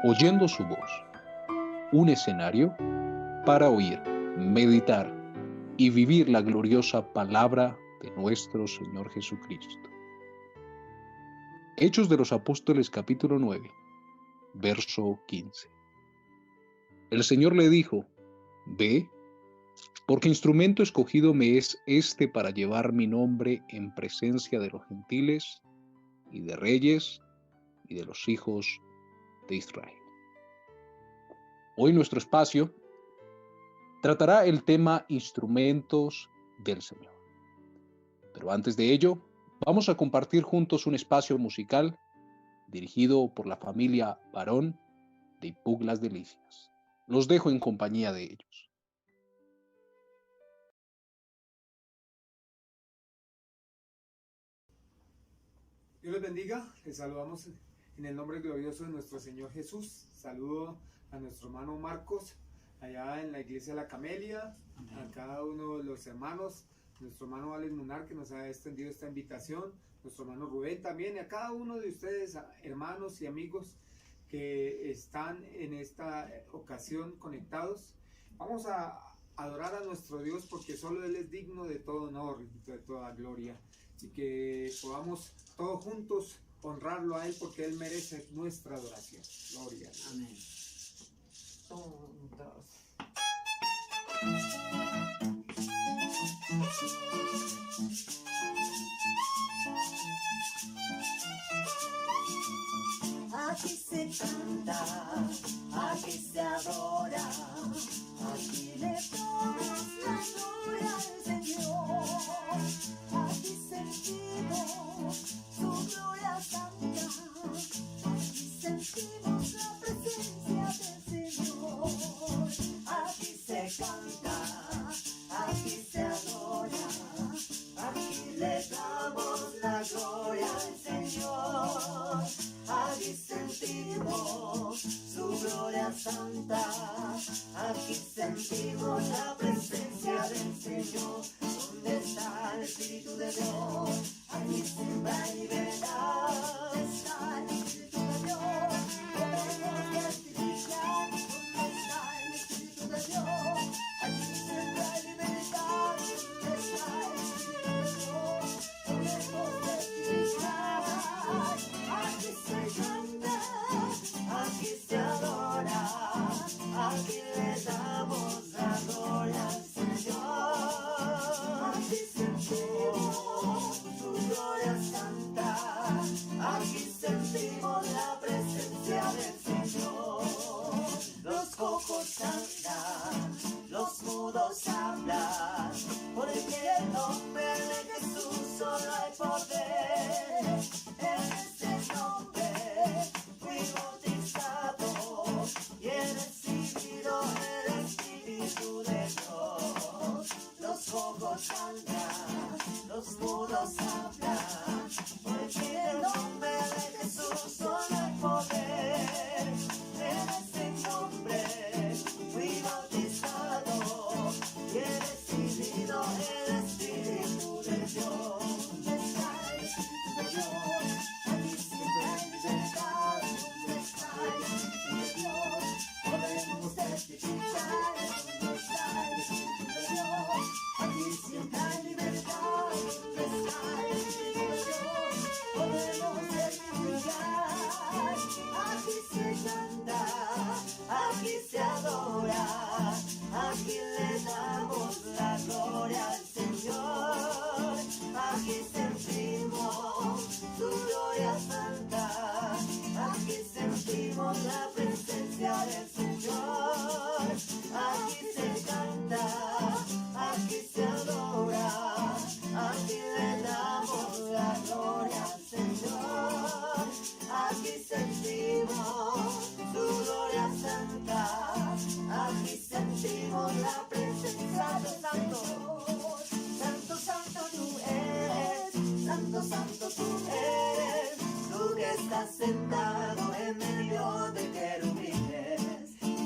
oyendo su voz, un escenario para oír, meditar y vivir la gloriosa palabra de nuestro Señor Jesucristo. Hechos de los Apóstoles capítulo 9, verso 15. El Señor le dijo: Ve, porque instrumento escogido me es este para llevar mi nombre en presencia de los gentiles y de reyes y de los hijos de Israel. Hoy nuestro espacio tratará el tema instrumentos del Señor. Pero antes de ello, vamos a compartir juntos un espacio musical dirigido por la familia Barón de Ipug Las Delicias. Los dejo en compañía de ellos. Dios les bendiga, les saludamos en el nombre glorioso de nuestro Señor Jesús. Saludo a nuestro hermano Marcos, allá en la iglesia de la Camelia, a cada uno de los hermanos, nuestro hermano Alex Munar que nos ha extendido esta invitación, nuestro hermano Rubén también, y a cada uno de ustedes, hermanos y amigos que están en esta ocasión conectados. Vamos a adorar a nuestro Dios porque solo Él es digno de todo honor y de toda gloria. Y que podamos todos juntos honrarlo a Él porque Él merece nuestra adoración. Gloria a Dios. Amén. 1, 2. Aquí se canta, aquí se adora, aquí le damos la gloria al Señor. Aquí sentimos su gloria santa, aquí sentimos la presencia del Señor. Aquí se canta, aquí se adora, aquí le damos la gloria al Señor. Aquí sentimos su gloria santa, aquí sentimos la presencia del Señor. ¿Dónde está el Espíritu de Dios? Aquí siempre hay libertad. ¿Dónde está el Espíritu de Dios? Podemos testificar. ¿Dónde está el Espíritu de Dios? Aquí siempre hay libertad. ¿Dónde está el Espíritu de Dios? Podemos testificar. Aquí se canta, aquí se adora, aquí le damos la gloria al Señor. Aquí sentimos su gloria santa, aquí sentimos la presencia del Señor. Los cojos andan, los mudos hablan, porque el nombre de Jesús solo hay poder. En ese nombre fui bautizado y he recibido el Espíritu de Dios. Los cojos andan, los mudos hablan, porque en el nombre de Jesús solo hay poder. En ese nombre fui bautizado y he recibido el Espíritu de Dios. ¿Dónde está el Espíritu de Dios? Aquí siempre hay libertad. ¿Dónde está el Espíritu de Dios? Podemos testificar. ¿Dónde está el Espíritu de Dios? Aquí siempre hay libertad. ¿Dónde está el Espíritu de Dios? Podemos testificar. Aquí se canta, aquí se adora, aquí le damos la gloria al Señor. Aquí sentimos su gloria santa, aquí sentimos la presencia del Señor. Aquí se canta, aquí se adora, aquí le damos la gloria al Señor. Aquí sentimos su gloria santa, aquí sentimos la presencia del Santo. Santo, santo tú eres, santo, santo tú eres, tú que estás sentado en medio de querubines.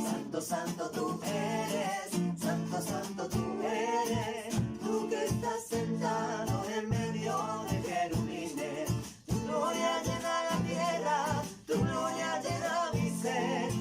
Santo, santo tú eres, santo, santo tú eres, tú que estás sentado en medio de querubines. Tu gloria llena la tierra, tu gloria llena mi ser.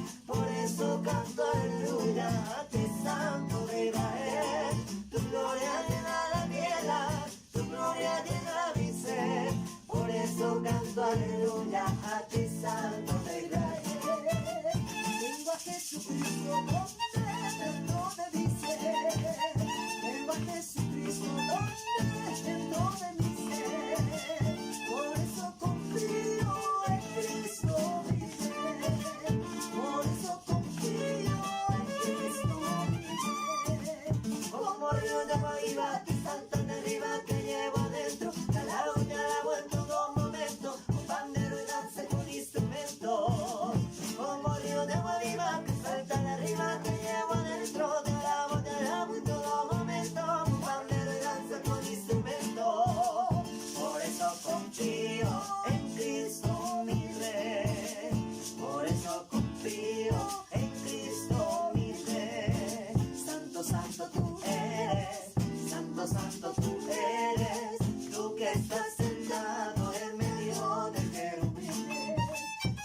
agua viva que salta de arriba, que llevo adentro. Te alabo en todo momento, con pandero y danza y con instrumento. Como río de agua viva que salta de arriba, que llevo adentro. Te alabo en todo momento, con pandero y danza y con instrumento. Por eso confío en Cristo mi Rey. Por eso confío en Cristo mi Rey. Santo, santo tú eres, santo, santo tú eres, tú que estás sentado en medio de querubines.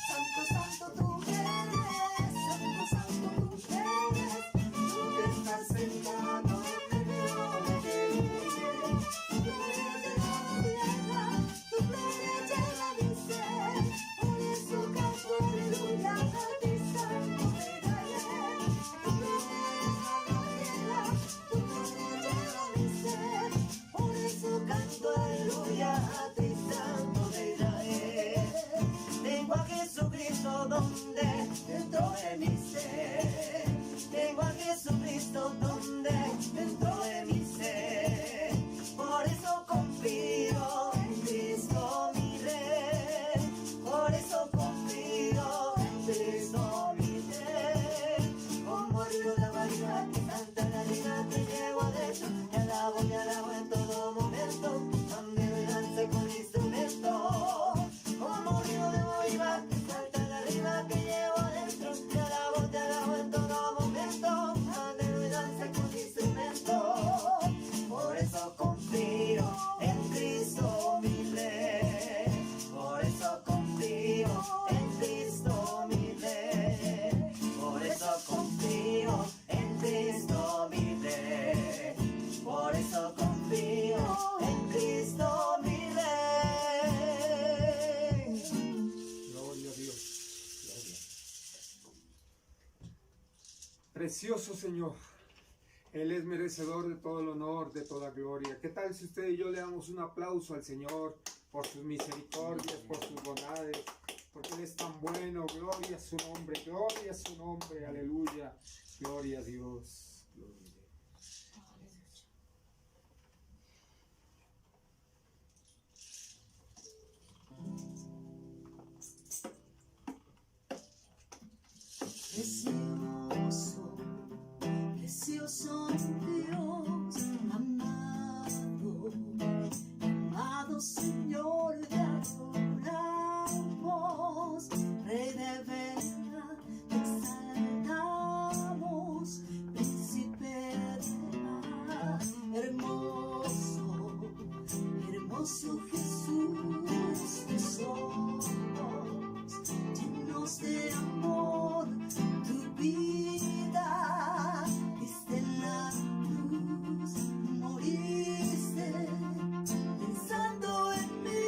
Santo, santo tú eres, santo, santo tú eres, tú que estás sentado en medio de querubines. Tu gloria llena la tierra, tu gloria llena mi ser, por eso canto aleluya a ti, Santo de Israel. Tu gloria llena la tierra, tu gloria llena mi ser, por eso canto aleluya a ti, Santo de Israel. Tengo a Jesucristo donde dentro de mi ser. Tengo a Jesucristo donde dentro de mi ser. Por eso confío en Cristo mi Rey. Por eso confío en Cristo mi Rey. Como río de agua viva que salta de arriba, que llevo adentro. Te alabo en todo momento, pandero y danza con instrumento. Como río de agua viva que salta de arriba, que llevo adentro. Te alabo en todo momento, pandero y danza con instrumento. Por eso confío en Cristo mi Rey. Por eso confío en Cristo mi Rey. Por eso confío en Cristo mi Rey. Por eso confío en Cristo mi Rey. Gloria a Dios. Precioso Señor. Él es merecedor de todo el honor, de toda gloria. ¿Qué tal si usted y yo le damos un aplauso al Señor por sus misericordias, por sus bondades, porque Él es tan bueno? Gloria a su nombre, gloria a su nombre, aleluya. Gloria a Dios. Gloria a Dios. Precioso, precioso Dios, amado, amado Señor, te adoramos, Rey de verdad, te exaltamos, Príncipe de paz, hermoso, hermoso Jesús, tú somos llenos de amor. Tu vida diste en la cruz, moriste pensando en mí.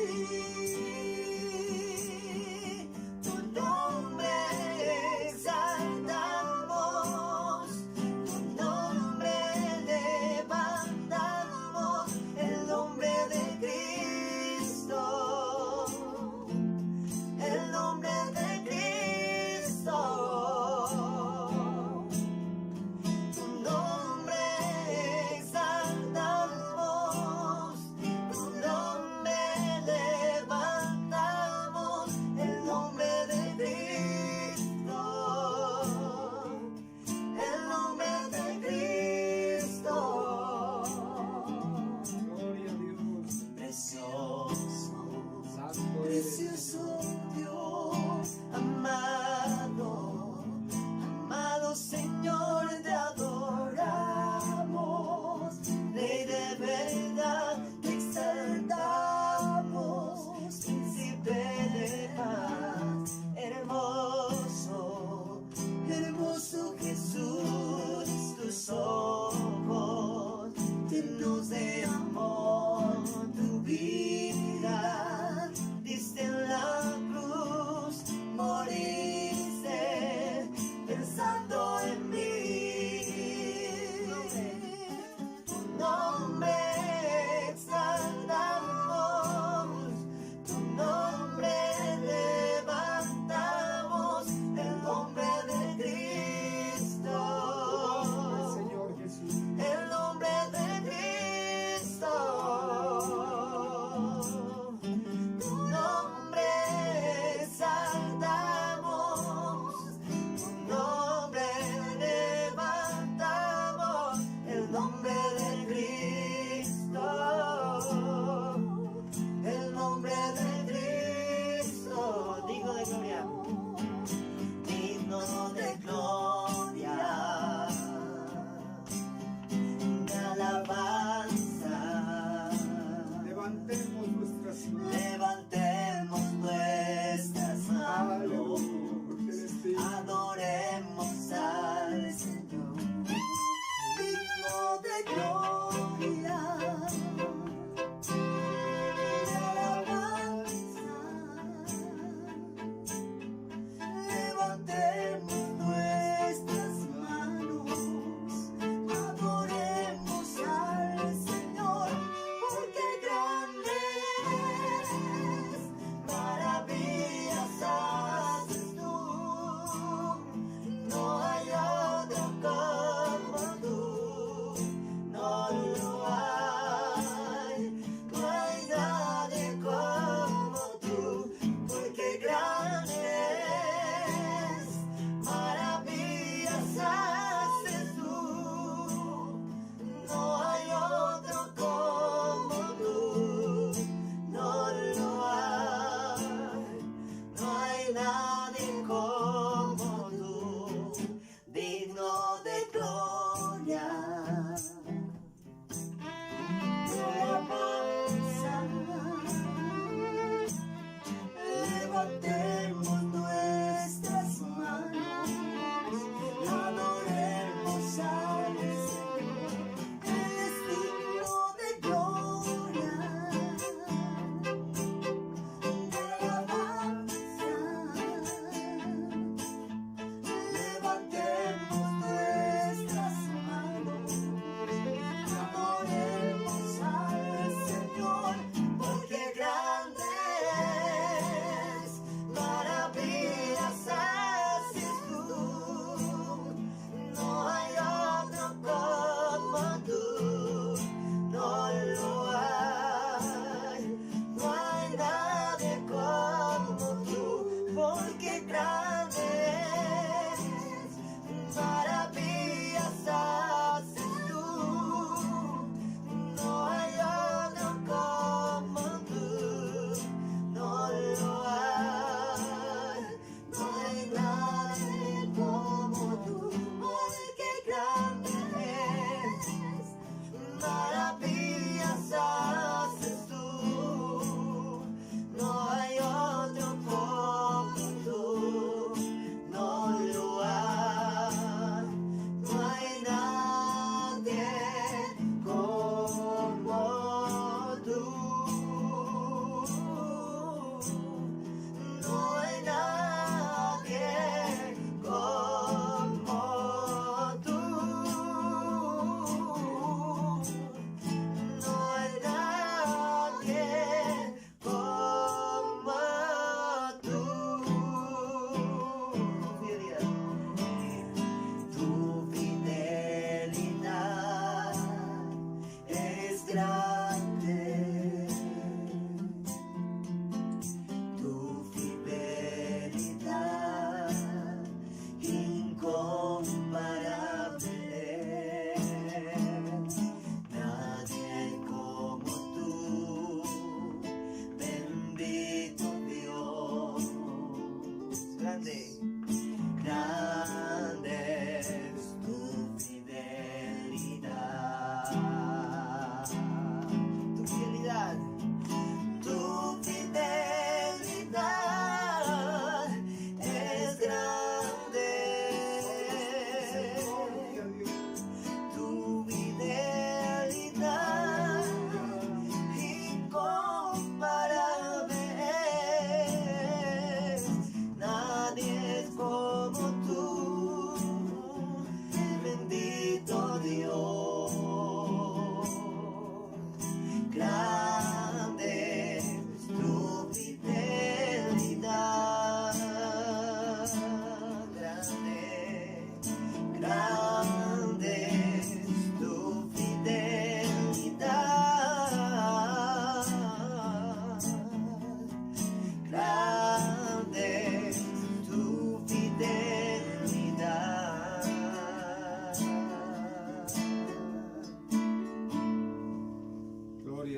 Tu nombre exaltamos, tu nombre levantamos, el nombre de Cristo.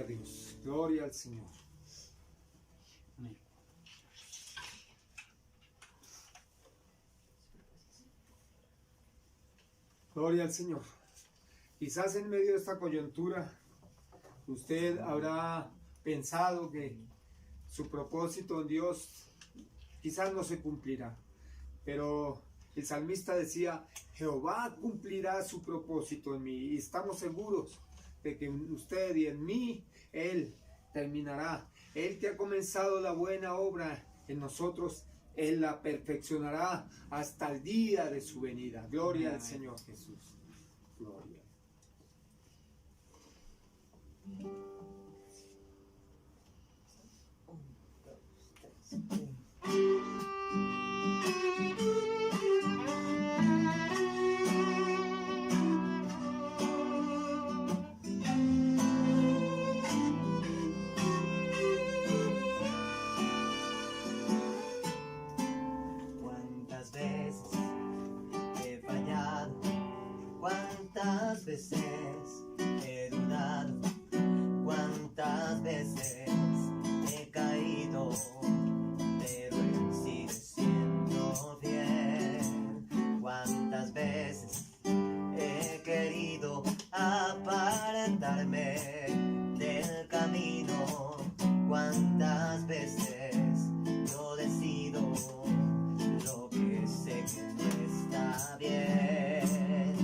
a Dios. Gloria al Señor. Gloria al Señor. Quizás en medio de esta coyuntura usted habrá pensado que su propósito en Dios quizás no se cumplirá. Pero el salmista decía, Jehová cumplirá su propósito en mí. Y estamos seguros de que en usted y en mí, Él terminará. Él que ha comenzado la buena obra en nosotros, Él la perfeccionará hasta el día de su venida. Gloria al Señor Jesús. Gloria. Cuántas veces he fallado, cuántas veces he dudado, cuántas veces he caído, pero Él sigue siendo fiel. Cuántas veces he querido apartarme del camino, cuántas veces yo decido lo que sé que no está bien,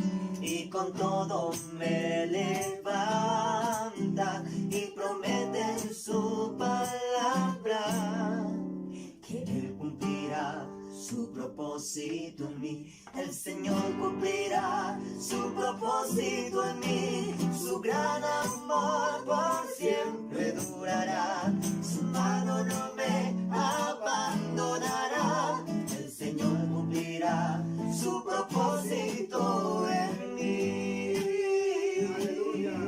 y con todo me levanta y promete en su palabra que Él cumplirá su propósito en mí. El Señor cumplirá su propósito en mí. Su gran amor por siempre durará. Su mano no me abandonará. El Señor cumplirá su propósito en mí. Aleluya.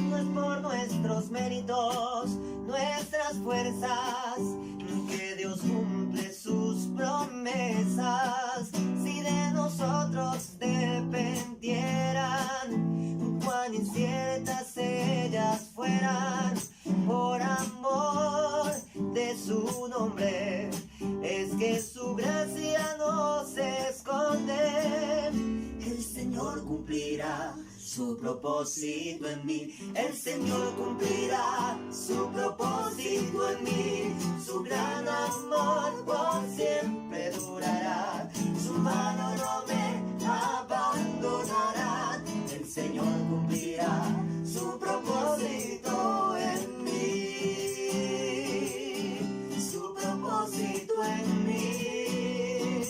No es por nuestros méritos, nuestras fuerzas, que Dios cumple sus promesas. Si de nosotros dependieran, cuán inciertas ellas fueran, por amor de su nombre, es que su gracia no se esconde. El Señor cumplirá su propósito en mí. El Señor cumplirá su propósito en mí. Su gran amor por siempre durará. Su mano no me abandonará. El Señor cumplirá su propósito en mí. Su propósito en mí.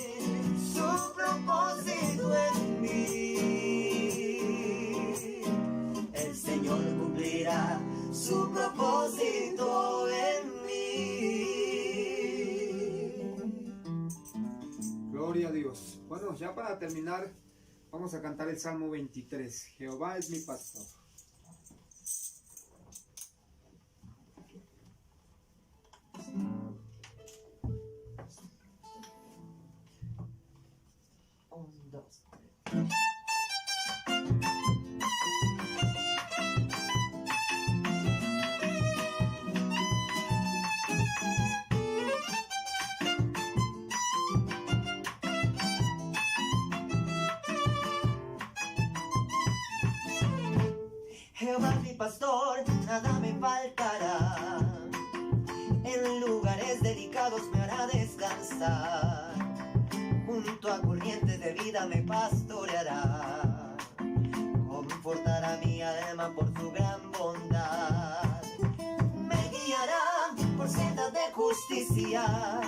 Su propósito en mí. El Señor cumplirá su propósito en mí. Gloria a Dios. Bueno, ya para terminar, vamos a cantar el Salmo 23. Jehová es mi pastor. Un, dos, tres. Jehová mi pastor, nada me faltará. En lugares dedicados me hará descansar. Junto a corrientes de vida me pastoreará. Confortará mi alma por su gran bondad. Me guiará por sendas de justicia,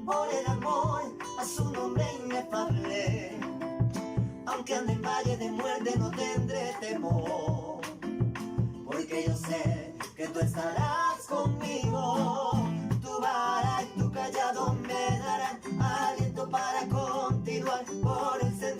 por el amor a su nombre inefable. Aunque ande en valle de muerte no tendré temor, porque yo sé que tú estarás conmigo. Tu vara y tu callado me darán aliento para continuar por el sendero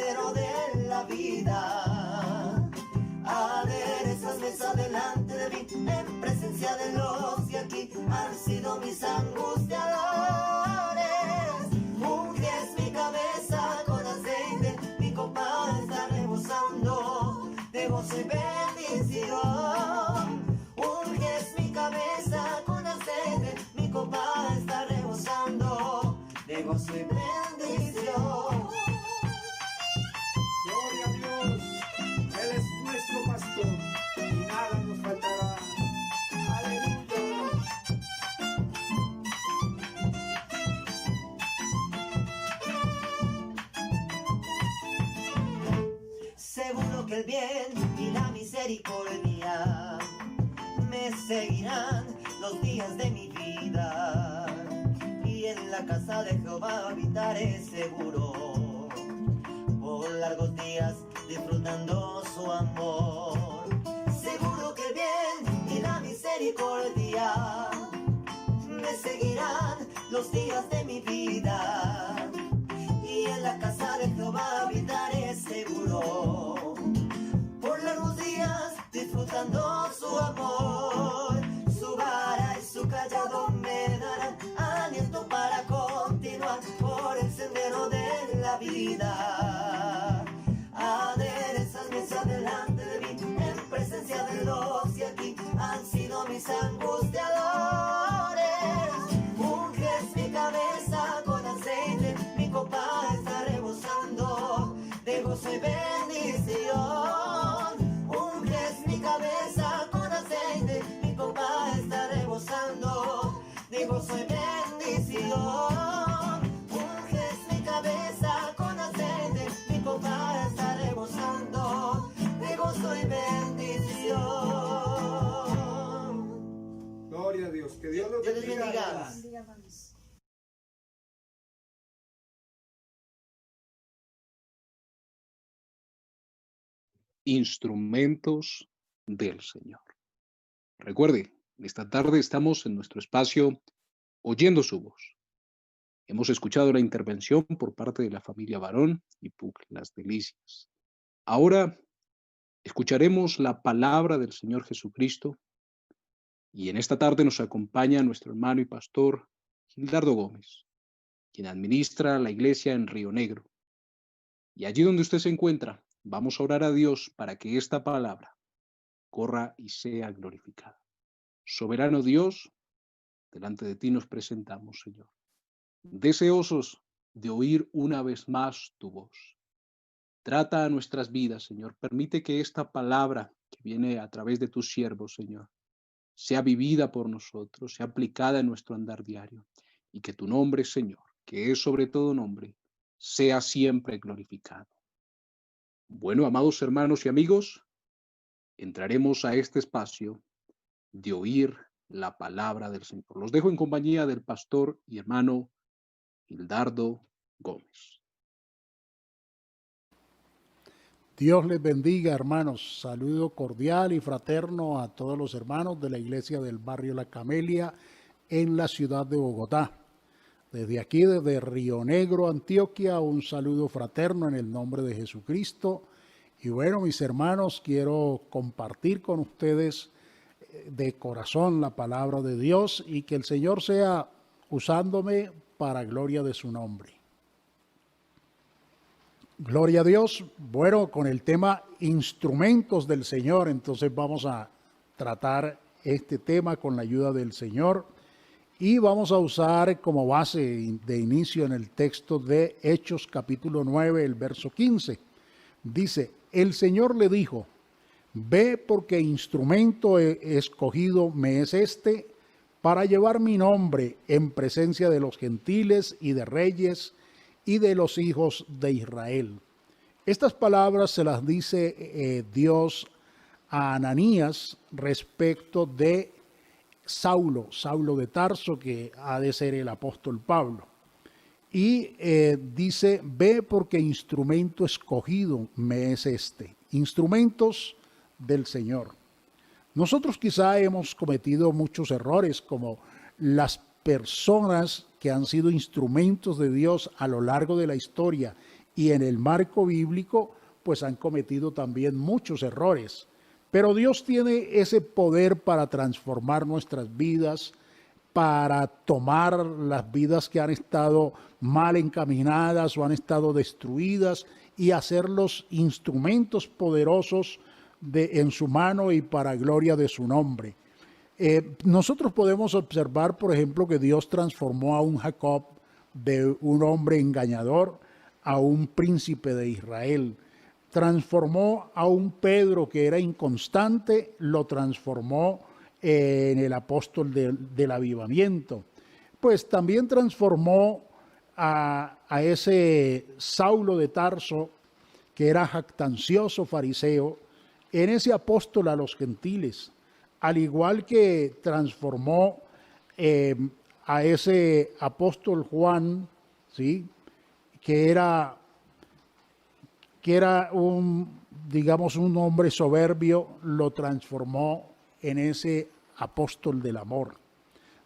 mis angustiadores. Unges mi cabeza con aceite, mi copa está rebosando de gozo y bendición. Unges mi cabeza con aceite, mi copa está rebosando de gozo y bendición. Gloria a Dios. Él es nuestro pastor y nada nos faltará. Aleluya. Seguro que el bien y la misericordia me seguirán los días de mi vida, y en la casa de Jehová habitaré seguro por largos días disfrutando su amor. Seguro que el bien y la misericordia me seguirán los días de mi vida, y en la casa de Jehová habitaré seguro por largos días disfrutando su amor. Su vara y su callado me darán aliento para continuar por el sendero de la vida. Aderezas mesa delante de mí en presencia de los que aquí han sido mis angustiadores. Unges mi cabeza con aceite, mi copa está rebosando de gozo y bendición. Unges mi cabeza con aceite, mi copa está rebosando de gozo y bendición. Unges mi cabeza con aceite, mi copa está rebosando de gozo y bendición. Gloria a Dios. Que Dios los Dios les bendiga. bendiga. Instrumentos del Señor. Recuerde, esta tarde estamos en nuestro espacio Oyendo su voz. Hemos escuchado la intervención por parte de la familia Barón y PUC Las Delicias. Ahora escucharemos la palabra del Señor Jesucristo, y en esta tarde nos acompaña nuestro hermano y pastor Gildardo Gómez, quien administra la iglesia en Río Negro. Y allí donde usted se encuentra, vamos a orar a Dios para que esta palabra corra y sea glorificada. Soberano Dios, delante de ti nos presentamos, Señor, deseosos de oír una vez más tu voz. Trata a nuestras vidas, Señor. Permite que esta palabra que viene a través de tus siervos, Señor, sea vivida por nosotros, sea aplicada en nuestro andar diario, y que tu nombre, Señor, que es sobre todo nombre, sea siempre glorificado. Bueno, amados hermanos y amigos, entraremos a este espacio de oír la palabra del Señor. Los dejo en compañía del pastor y hermano Gildardo Gómez. Dios les bendiga, hermanos. Saludo cordial y fraterno a todos los hermanos de la iglesia del barrio La Camelia en la ciudad de Bogotá. Desde aquí, desde Río Negro, Antioquia, un saludo fraterno en el nombre de Jesucristo. Y bueno, mis hermanos, quiero compartir con ustedes de corazón la palabra de Dios, y que el Señor sea usándome para gloria de su nombre. Gloria a Dios. Bueno, con el tema instrumentos del Señor, entonces vamos a tratar este tema con la ayuda del Señor, y vamos a usar como base de inicio en el texto de Hechos capítulo 9, el verso 15. Dice: el Señor le dijo: ve, porque instrumento escogido me es este para llevar mi nombre en presencia de los gentiles y de reyes y de los hijos de Israel. Estas palabras se las dice Dios a Ananías respecto de Saulo de Tarso, que ha de ser el apóstol Pablo. Y dice: ve, porque instrumento escogido me es este. Instrumentos del Señor. Nosotros quizá hemos cometido muchos errores, como las personas que han sido instrumentos de Dios a lo largo de la historia y en el marco bíblico, pues han cometido también muchos errores. Pero Dios tiene ese poder para transformar nuestras vidas, para tomar las vidas que han estado mal encaminadas o han estado destruidas y hacerlos instrumentos poderosos en su mano y para gloria de su nombre. Nosotros podemos observar, por ejemplo, que Dios transformó a un Jacob de un hombre engañador a un príncipe de Israel. Transformó a un Pedro que era inconstante, lo transformó en el apóstol del avivamiento. Pues también transformó a ese Saulo de Tarso, que era jactancioso fariseo, en ese apóstol a los gentiles, al igual que transformó a ese apóstol Juan, ¿sí? que era un hombre soberbio, lo transformó en ese apóstol del amor.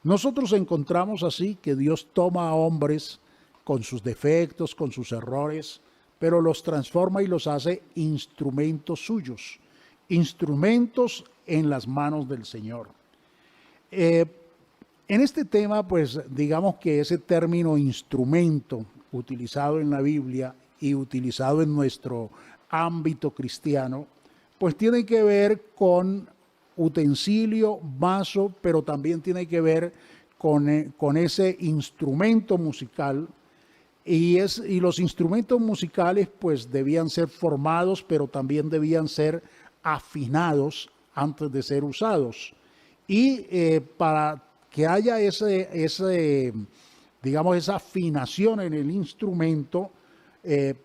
Nosotros encontramos así que Dios toma a hombres con sus defectos, con sus errores, pero los transforma y los hace instrumentos suyos, instrumentos en las manos del Señor. En este tema, pues digamos que ese término instrumento utilizado en la Biblia y utilizado en nuestro ámbito cristiano, pues tiene que ver con utensilio, vaso, pero también tiene que ver con ese instrumento musical. Y los instrumentos musicales pues debían ser formados, pero también debían ser afinados antes de ser usados. Y para que haya esa afinación en el instrumento,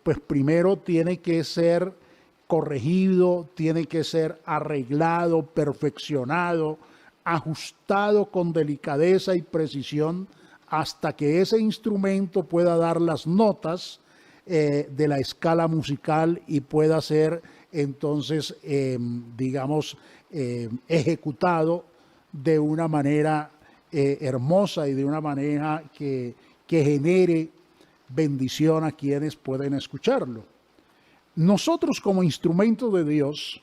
pues primero tiene que ser corregido, tiene que ser arreglado, perfeccionado, ajustado con delicadeza y precisión hasta que ese instrumento pueda dar las notas de la escala musical y pueda ser entonces, ejecutado de una manera hermosa y de una manera que genere bendición a quienes pueden escucharlo. Nosotros como instrumentos de Dios,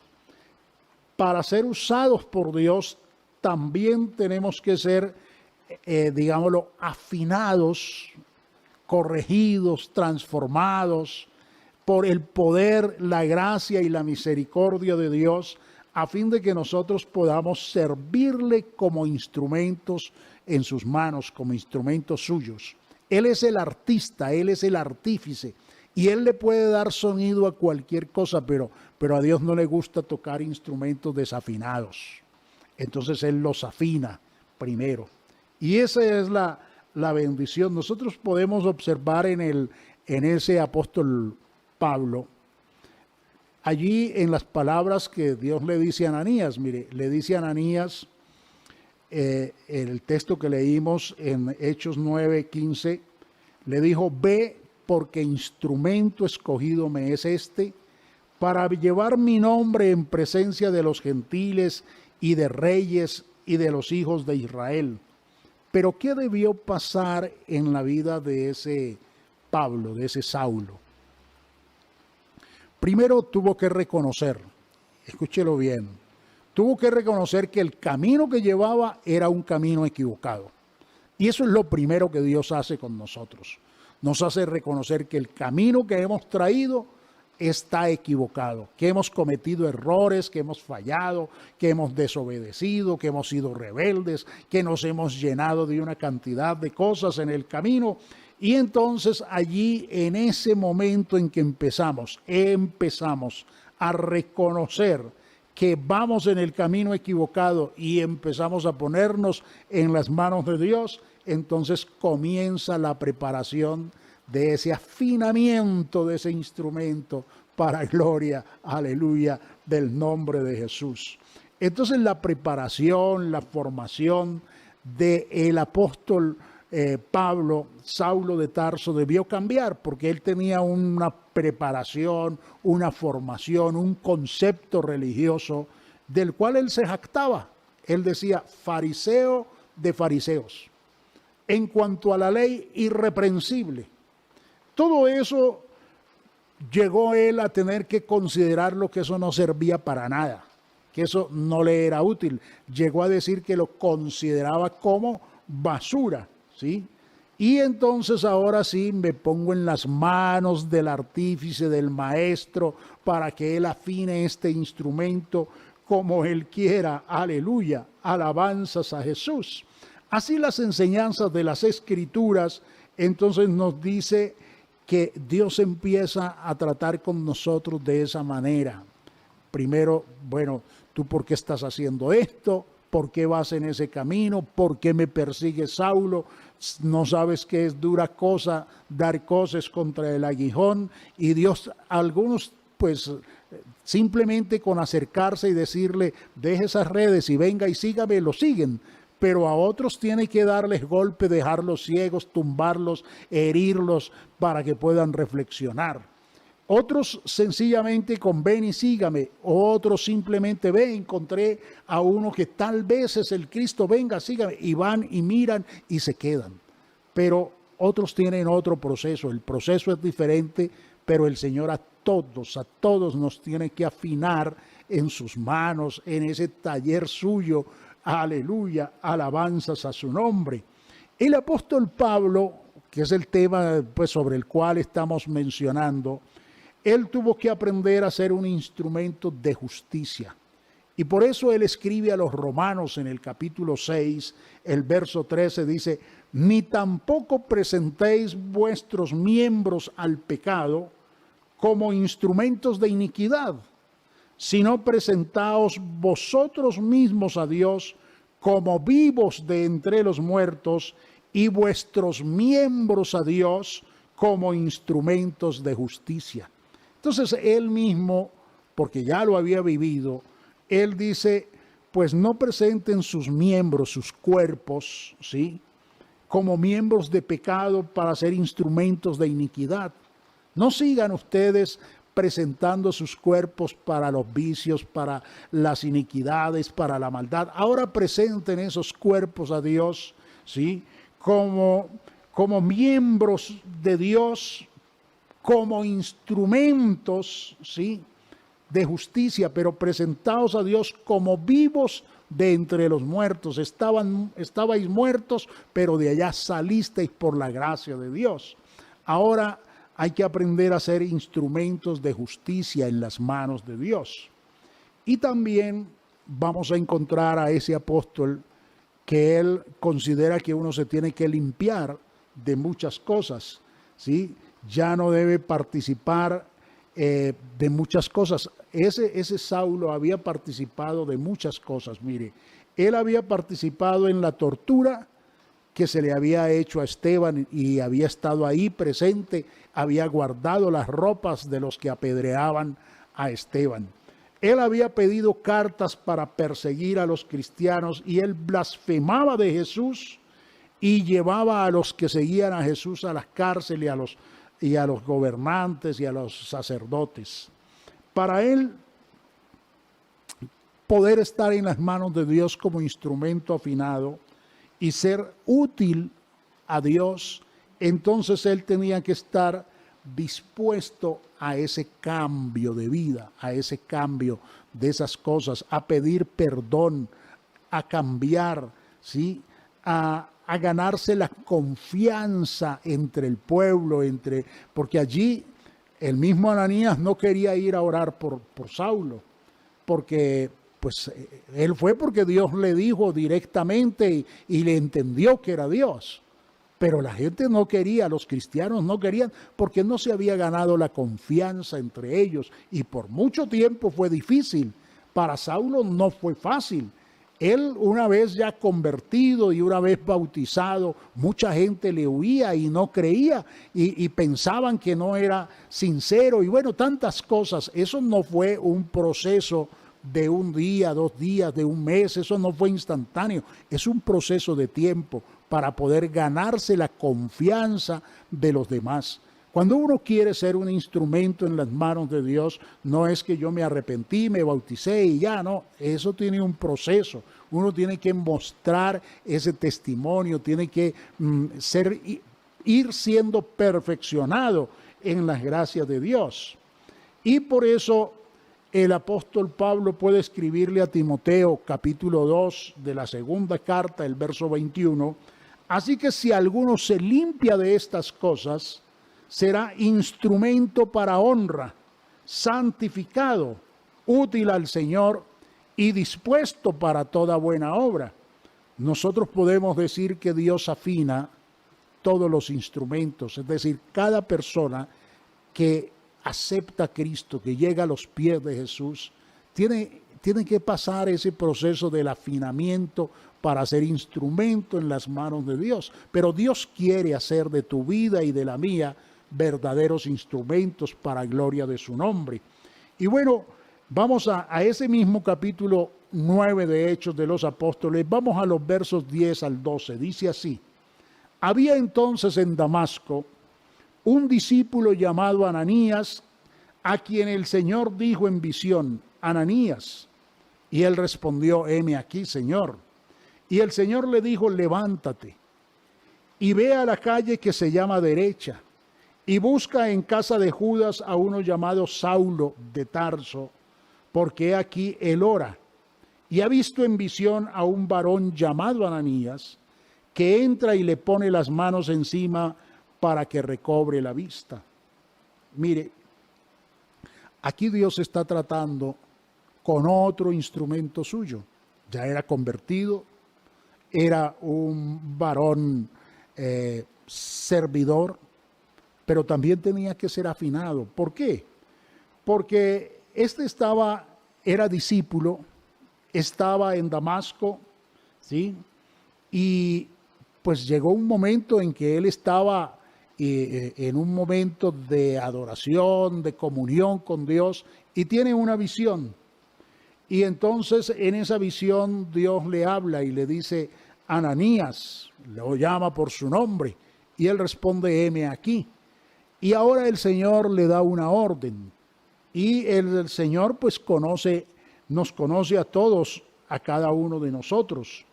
para ser usados por Dios, también tenemos que ser, afinados, corregidos, transformados por el poder, la gracia y la misericordia de Dios, a fin de que nosotros podamos servirle como instrumentos en sus manos, como instrumentos suyos. Él es el artista, Él es el artífice, y Él le puede dar sonido a cualquier cosa, pero a Dios no le gusta tocar instrumentos desafinados. Entonces Él los afina primero. Y esa es la bendición. Nosotros podemos observar en ese apóstol Pablo, allí en las palabras que Dios le dice a Ananías. Mire, le dice a Ananías, el texto que leímos en Hechos 9:15, le dijo: ve, porque instrumento escogido me es este, para llevar mi nombre en presencia de los gentiles y de reyes y de los hijos de Israel. Pero ¿qué debió pasar en la vida de ese Pablo, de ese Saulo? Primero tuvo que reconocer, escúchelo bien, tuvo que reconocer que el camino que llevaba era un camino equivocado. Y eso es lo primero que Dios hace con nosotros. Nos hace reconocer que el camino que hemos traído está equivocado, que hemos cometido errores, que hemos fallado, que hemos desobedecido, que hemos sido rebeldes, que nos hemos llenado de una cantidad de cosas en el camino. Y entonces allí, en ese momento en que empezamos a reconocer que vamos en el camino equivocado y empezamos a ponernos en las manos de Dios, entonces comienza la preparación de ese afinamiento de ese instrumento para gloria, aleluya, del nombre de Jesús. Entonces la preparación, la formación del apóstol Pablo, Saulo de Tarso, debió cambiar porque él tenía una preparación, una formación, un concepto religioso del cual él se jactaba. Él decía: fariseo de fariseos. En cuanto a la ley, irreprensible. Todo eso llegó él a tener que considerarlo que eso no servía para nada, que eso no le era útil. Llegó a decir que lo consideraba como basura, ¿sí? Y entonces ahora sí me pongo en las manos del artífice, del maestro, para que él afine este instrumento como él quiera. Aleluya, alabanzas a Jesús. Así las enseñanzas de las Escrituras, entonces nos dice que Dios empieza a tratar con nosotros de esa manera. Primero, bueno, ¿tú por qué estás haciendo esto? ¿Por qué vas en ese camino? ¿Por qué me persigue Saulo? ¿No sabes que es dura cosa dar coces contra el aguijón? Y Dios, algunos pues simplemente con acercarse y decirle, deje esas redes y venga y sígame, lo siguen. Pero a otros tiene que darles golpe, dejarlos ciegos, tumbarlos, herirlos para que puedan reflexionar. Otros sencillamente con ven y sígame, otros simplemente ve, encontré a uno que tal vez es el Cristo, venga, sígame, y van y miran y se quedan. Pero otros tienen otro proceso, el proceso es diferente, pero el Señor a todos nos tiene que afinar en sus manos, en ese taller suyo, aleluya, alabanzas a su nombre. El apóstol Pablo, que es el tema pues, sobre el cual estamos mencionando, él tuvo que aprender a ser un instrumento de justicia. Y por eso él escribe a los romanos en el capítulo 6, el verso 13, dice, ni tampoco presentéis vuestros miembros al pecado como instrumentos de iniquidad, sino presentaos vosotros mismos a Dios como vivos de entre los muertos y vuestros miembros a Dios como instrumentos de justicia. Entonces él mismo, porque ya lo había vivido, él dice, pues no presenten sus miembros, sus cuerpos, ¿sí?, como miembros de pecado para ser instrumentos de iniquidad. No sigan ustedes presentando sus cuerpos para los vicios, para las iniquidades, para la maldad. Ahora presenten esos cuerpos a Dios, ¿sí?, como miembros de Dios, como instrumentos, ¿sí?, de justicia, pero presentados a Dios como vivos de entre los muertos. Estabais muertos, pero de allá salisteis por la gracia de Dios. Ahora hay que aprender a ser instrumentos de justicia en las manos de Dios. Y también vamos a encontrar a ese apóstol que él considera que uno se tiene que limpiar de muchas cosas, ¿sí? Ya no debe participar de muchas cosas. Ese Saulo había participado de muchas cosas. Mire, él había participado en la tortura que se le había hecho a Esteban y había estado ahí presente, había guardado las ropas de los que apedreaban a Esteban. Él había pedido cartas para perseguir a los cristianos y él blasfemaba de Jesús y llevaba a los que seguían a Jesús a las cárceles y a los gobernantes y a los sacerdotes. Para él poder estar en las manos de Dios como instrumento afinado y ser útil a Dios, entonces él tenía que estar dispuesto a ese cambio de vida, a ese cambio de esas cosas, a pedir perdón, a cambiar, ¿sí?, a ganarse la confianza entre el pueblo, porque allí el mismo Ananías no quería ir a orar por Saulo, porque pues él fue porque Dios le dijo directamente y le entendió que era Dios. Pero la gente no quería, los cristianos no querían, porque no se había ganado la confianza entre ellos. Y por mucho tiempo fue difícil. Para Saulo no fue fácil. Él, una vez ya convertido y una vez bautizado, mucha gente le huía y no creía y pensaban que no era sincero. Y bueno, tantas cosas. Eso no fue un proceso de un día, 2 días, de un mes. Eso no fue instantáneo. Es un proceso de tiempo para poder ganarse la confianza de los demás. Cuando uno quiere ser un instrumento en las manos de Dios, no es que yo me arrepentí, me bauticé y ya, no. Eso tiene un proceso. Uno tiene que mostrar ese testimonio, tiene que ir siendo perfeccionado en las gracias de Dios. Y por eso el apóstol Pablo puede escribirle a Timoteo, capítulo 2 de la segunda carta, el verso 21, Así que si alguno se limpia de estas cosas, será instrumento para honra, santificado, útil al Señor y dispuesto para toda buena obra. Nosotros podemos decir que Dios afina todos los instrumentos, es decir, cada persona que acepta a Cristo, que llega a los pies de Jesús, tiene que pasar ese proceso del afinamiento para ser instrumento en las manos de Dios. Pero Dios quiere hacer de tu vida y de la mía verdaderos instrumentos para gloria de su nombre. Y bueno, vamos a ese mismo capítulo 9 de Hechos de los Apóstoles, vamos a los versos 10 al 12, dice así: había entonces en Damasco un discípulo llamado Ananías, a quien el Señor dijo en visión: Ananías. Y él respondió: heme aquí, Señor. Y el Señor le dijo: levántate y ve a la calle que se llama Derecha, y busca en casa de Judas a uno llamado Saulo de Tarso, porque he aquí él ora, y ha visto en visión a un varón llamado Ananías, que entra y le pone las manos encima para que recobre la vista. Mire, aquí Dios está tratando con otro instrumento suyo. Ya era convertido, era un varón servidor, pero también tenía que ser afinado. ¿Por qué? Porque era discípulo, estaba en Damasco, ¿sí? Y pues llegó un momento en que él estaba en un momento de adoración, de comunión con Dios, y tiene una visión. Y entonces en esa visión Dios le habla y le dice: Ananías, lo llama por su nombre, y él responde: heme aquí. Y ahora el Señor le da una orden, y el Señor pues nos conoce a todos, a cada uno de nosotros,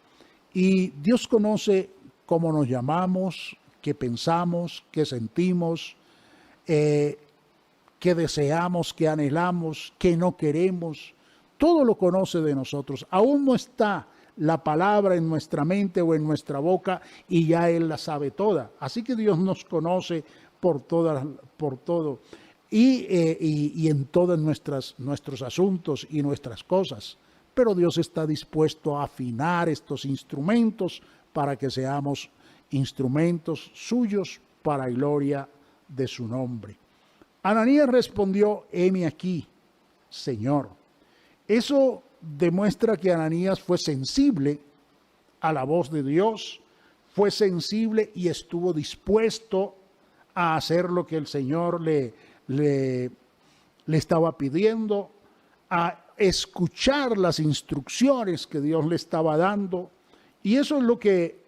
y Dios conoce cómo nos llamamos, qué pensamos, qué sentimos, qué deseamos, qué anhelamos, qué no queremos. Todo lo conoce de nosotros. Aún no está la palabra en nuestra mente o en nuestra boca y ya Él la sabe toda. Así que Dios nos conoce por todo y en todos nuestros asuntos y nuestras cosas. Pero Dios está dispuesto a afinar estos instrumentos para que seamos instrumentos suyos para gloria de su nombre. Ananías respondió: heme aquí, Señor. Eso demuestra que Ananías fue sensible a la voz de Dios, fue sensible y estuvo dispuesto a hacer lo que el Señor le estaba pidiendo, a escuchar las instrucciones que Dios le estaba dando. Y eso es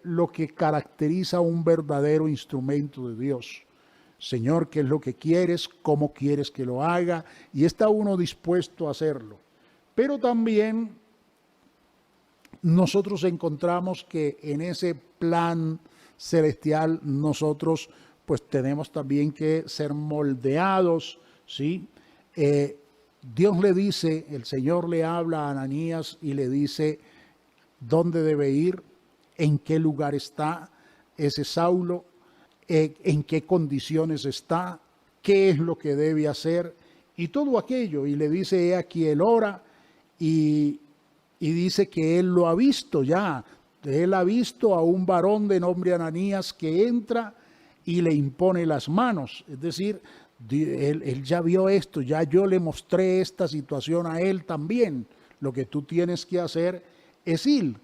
lo que caracteriza a un verdadero instrumento de Dios. Señor, ¿qué es lo que quieres? ¿Cómo quieres que lo haga? Y está uno dispuesto a hacerlo. Pero también nosotros encontramos que en ese plan celestial nosotros pues tenemos también que ser moldeados, ¿sí? Dios le dice, el Señor le habla a Ananías y le dice dónde debe ir, en qué lugar está ese Saulo, en qué condiciones está, qué es lo que debe hacer y todo aquello. Y le dice: he aquí él ora, y dice que él lo ha visto ya. Él ha visto a un varón de nombre Ananías que entra y le impone las manos. Es decir, él ya vio esto, ya yo le mostré esta situación a él también. Lo que tú tienes que hacer es ir.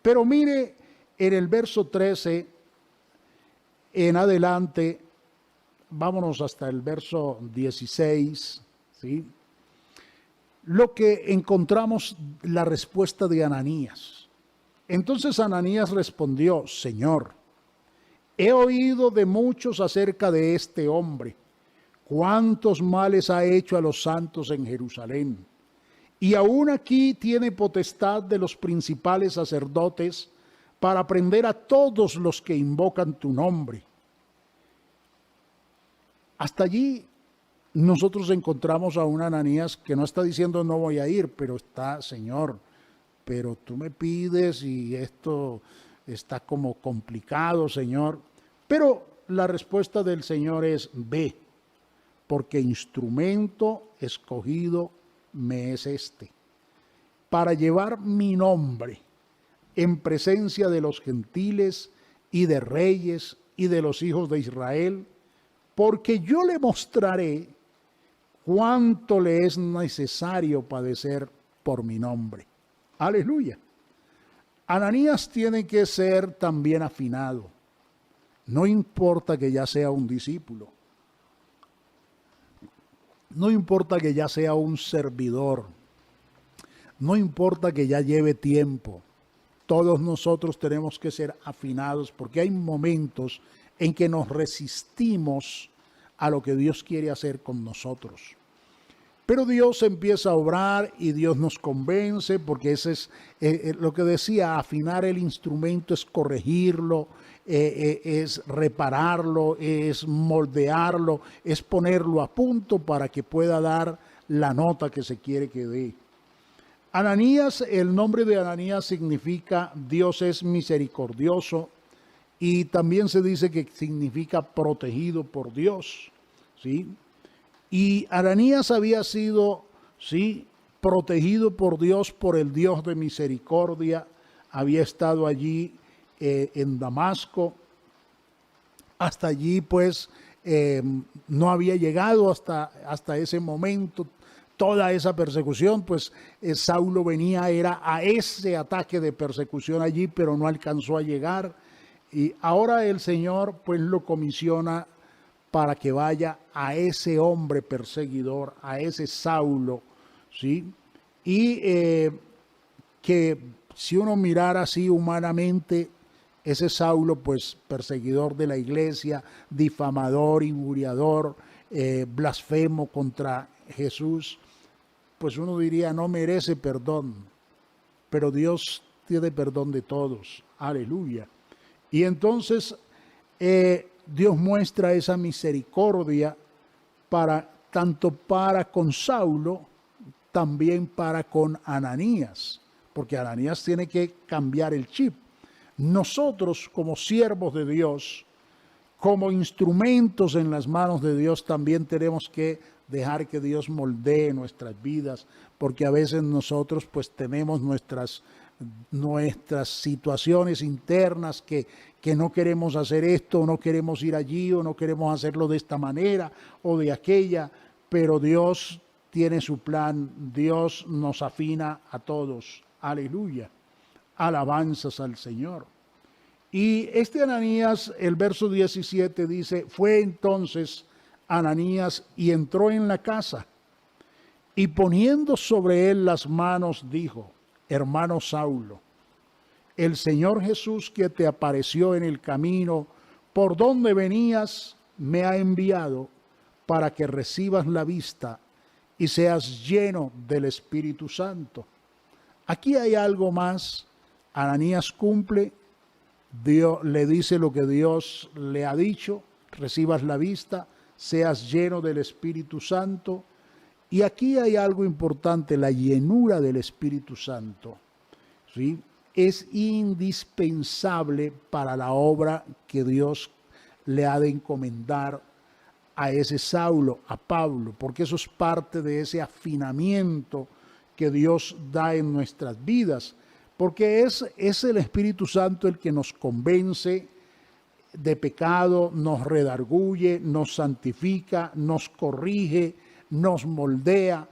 Pero mire, en el verso 13 en adelante, vámonos hasta el verso 16, ¿sí? Lo que encontramos, la respuesta de Ananías. Entonces Ananías respondió: Señor, he oído de muchos acerca de este hombre, cuántos males ha hecho a los santos en Jerusalén. Y aún aquí tiene potestad de los principales sacerdotes para prender a todos los que invocan tu nombre. Hasta allí nosotros encontramos a un Ananías que no está diciendo no voy a ir, pero está: Señor, pero tú me pides y esto está como complicado, Señor. Pero la respuesta del Señor es: ve, porque instrumento escogido me es este, para llevar mi nombre en presencia de los gentiles y de reyes y de los hijos de Israel, porque yo le mostraré cuánto le es necesario padecer por mi nombre. Aleluya. Ananías tiene que ser también afinado. No importa que ya sea un discípulo. No importa que ya sea un servidor. No importa que ya lleve tiempo. Todos nosotros tenemos que ser afinados, porque hay momentos en que nos resistimos a lo que Dios quiere hacer con nosotros. Pero Dios empieza a obrar y Dios nos convence, porque ese es lo que decía: afinar el instrumento es corregirlo, es repararlo, es moldearlo, es ponerlo a punto para que pueda dar la nota que se quiere que dé. Ananías, el nombre de Ananías significa Dios es misericordioso, y también se dice que significa protegido por Dios, ¿sí? Y Ananías había sido, ¿sí?, protegido por Dios, por el Dios de misericordia. Había estado allí en Damasco. Hasta allí, pues, no había llegado hasta ese momento toda esa persecución, pues Saulo era a ese ataque de persecución allí, pero no alcanzó a llegar. Y ahora el Señor, pues, lo comisiona para que vaya a ese hombre perseguidor, a ese Saulo, ¿sí? Y que si uno mirara así humanamente, ese Saulo, pues, perseguidor de la iglesia, difamador, injuriador, blasfemo contra Jesús, pues uno diría no merece perdón, pero Dios tiene perdón de todos. Aleluya. Y entonces Dios muestra esa misericordia tanto para con Saulo, también para con Ananías, porque Ananías tiene que cambiar el chip. Nosotros, como siervos de Dios, como instrumentos en las manos de Dios, también tenemos que dejar que Dios moldee nuestras vidas, porque a veces nosotros pues tenemos nuestras situaciones internas que no queremos hacer esto, o no queremos ir allí, o no queremos hacerlo de esta manera o de aquella, pero Dios tiene su plan. Dios nos afina a todos. Aleluya. Alabanzas al Señor. Y este Ananías, el verso 17 dice: fue entonces Ananías y entró en la casa, y poniendo sobre él las manos dijo: hermano Saulo, el Señor Jesús, que te apareció en el camino por donde venías, me ha enviado para que recibas la vista y seas lleno del Espíritu Santo. Aquí hay algo más. Ananías cumple, Dios le dice lo que Dios le ha dicho: recibas la vista, seas lleno del Espíritu Santo. Y aquí hay algo importante: la llenura del Espíritu Santo, ¿sí? Es indispensable para la obra que Dios le ha de encomendar a ese Saulo, a Pablo, porque eso es parte de ese afinamiento que Dios da en nuestras vidas, porque es el Espíritu Santo el que nos convence de pecado, nos redarguye, nos santifica, nos corrige, nos moldea,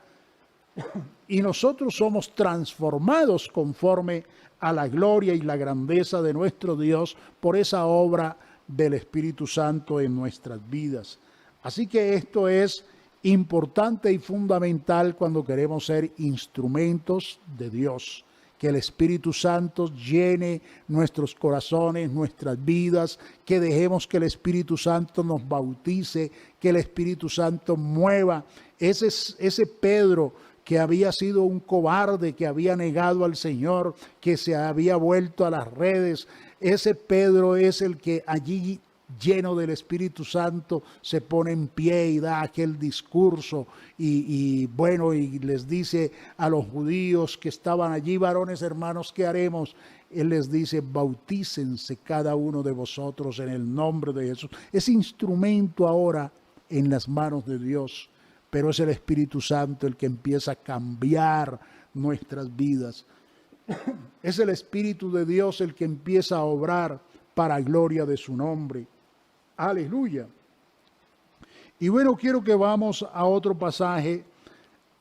y nosotros somos transformados conforme a la gloria y la grandeza de nuestro Dios por esa obra del Espíritu Santo en nuestras vidas. Así que esto es importante y fundamental cuando queremos ser instrumentos de Dios. Que el Espíritu Santo llene nuestros corazones, nuestras vidas, que dejemos que el Espíritu Santo nos bautice, que el Espíritu Santo mueva. Ese Pedro que había sido un cobarde, que había negado al Señor, que se había vuelto a las redes, ese Pedro es el que allí lleno del Espíritu Santo, se pone en pie y da aquel discurso y les dice a los judíos que estaban allí: varones hermanos, ¿qué haremos? Él les dice: bautícense cada uno de vosotros en el nombre de Jesús. Es instrumento ahora en las manos de Dios, pero es el Espíritu Santo el que empieza a cambiar nuestras vidas. Es el Espíritu de Dios el que empieza a obrar para gloria de su nombre. Aleluya. Y bueno, quiero que vamos a otro pasaje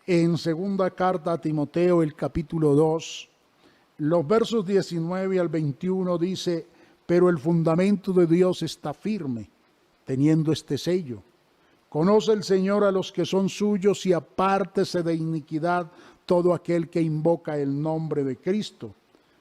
en segunda carta a Timoteo, el capítulo 2. Los versos 19 al 21 dice: pero el fundamento de Dios está firme, teniendo este sello. Conoce el Señor a los que son suyos y apártese de iniquidad todo aquel que invoca el nombre de Cristo.